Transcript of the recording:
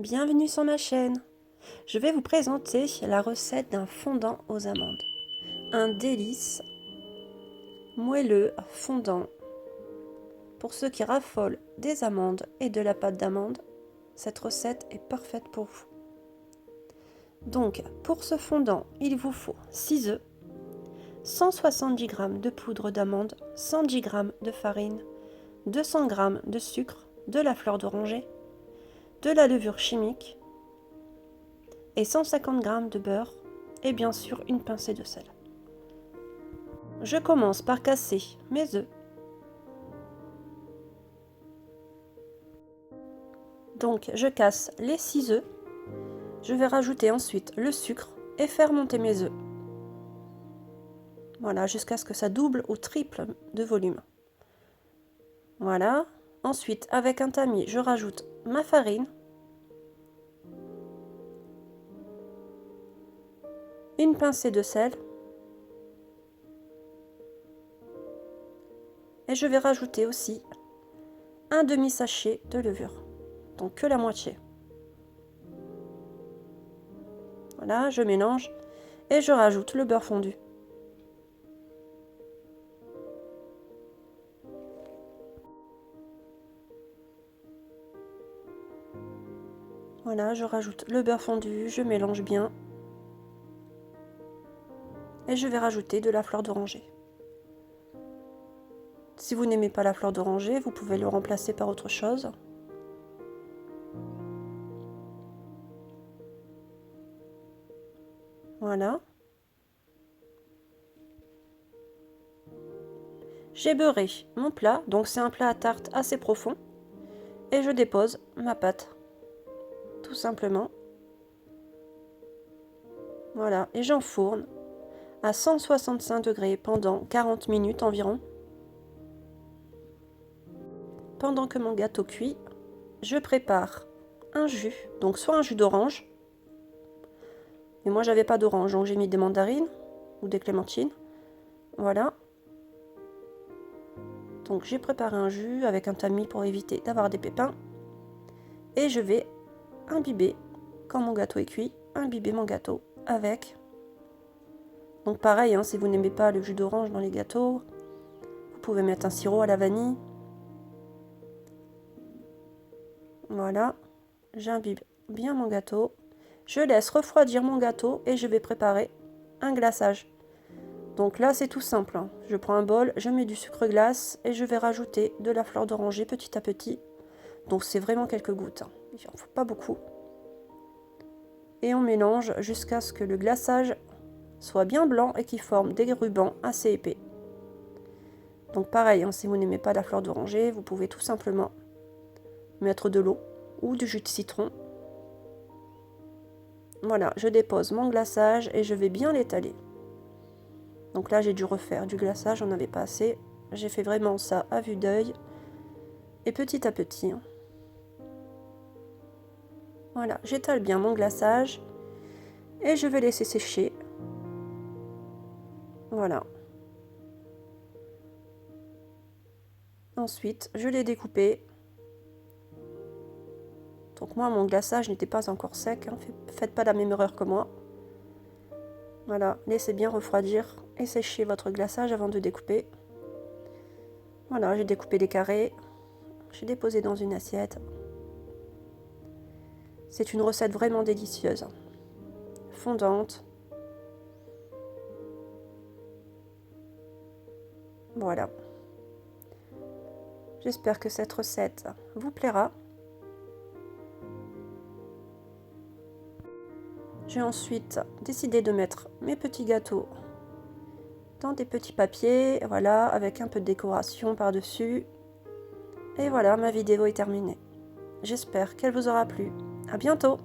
Bienvenue sur ma chaîne. Je vais vous présenter la recette d'un fondant aux amandes. Un délice moelleux fondant. Pour ceux qui raffolent des amandes et de la pâte d'amande, cette recette est parfaite pour vous. Donc, pour ce fondant, il vous faut 6 œufs, 170 g de poudre d'amande, 110 g de farine, 200 g de sucre, de la fleur d'oranger, de la levure chimique et 150 g de beurre et bien sûr une pincée de sel. Je commence par casser mes œufs. Donc je casse les 6 œufs. Je vais rajouter ensuite le sucre et faire monter mes œufs. Voilà, jusqu'à ce que ça double ou triple de volume. Voilà. Ensuite, avec un tamis, je rajoute ma farine, une pincée de sel et je vais rajouter aussi un demi-sachet de levure, donc que la moitié. Voilà, je mélange et je rajoute le beurre fondu. Voilà, je rajoute le beurre fondu, je mélange bien. Et je vais rajouter de la fleur d'oranger. Si vous n'aimez pas la fleur d'oranger, vous pouvez le remplacer par autre chose. Voilà. J'ai beurré mon plat, donc c'est un plat à tarte assez profond. Et je dépose ma pâte, tout simplement. Voilà, et j'enfourne à 165 degrés pendant 40 minutes environ. Pendant que mon gâteau cuit, je prépare un jus, donc soit un jus d'orange, mais moi j'avais pas d'orange, donc j'ai mis des mandarines ou des clémentines. Voilà. Donc j'ai préparé un jus avec un tamis pour éviter d'avoir des pépins. Et je vais imbiber, quand mon gâteau est cuit, imbiber mon gâteau avec. Donc pareil, hein, si vous n'aimez pas le jus d'orange dans les gâteaux, vous pouvez mettre un sirop à la vanille. Voilà, j'imbibe bien mon gâteau. Je laisse refroidir mon gâteau et je vais préparer un glaçage. Donc là c'est tout simple, hein. Je prends un bol, je mets du sucre glace et je vais rajouter de la fleur d'oranger petit à petit. Donc c'est vraiment quelques gouttes, hein. Il n'en faut pas beaucoup. Et on mélange jusqu'à ce que le glaçage soit bien blanc et qu'il forme des rubans assez épais. Donc pareil, hein, si vous n'aimez pas la fleur d'oranger, vous pouvez tout simplement mettre de l'eau ou du jus de citron. Voilà, je dépose mon glaçage et je vais bien l'étaler. Donc là j'ai dû refaire du glaçage, j'en avais pas assez. J'ai fait vraiment ça à vue d'œil et petit à petit. Voilà, j'étale bien mon glaçage et je vais laisser sécher. Voilà. Ensuite, je l'ai découpé. Donc moi, mon glaçage n'était pas encore sec, hein. Faites pas la même erreur que moi. Voilà, laissez bien refroidir et sécher votre glaçage avant de découper. Voilà, j'ai découpé des carrés. J'ai déposé dans une assiette. C'est une recette vraiment délicieuse, fondante. Voilà. J'espère que cette recette vous plaira. J'ai ensuite décidé de mettre mes petits gâteaux dans des petits papiers, voilà, avec un peu de décoration par-dessus. Et voilà, ma vidéo est terminée. J'espère qu'elle vous aura plu. À bientôt!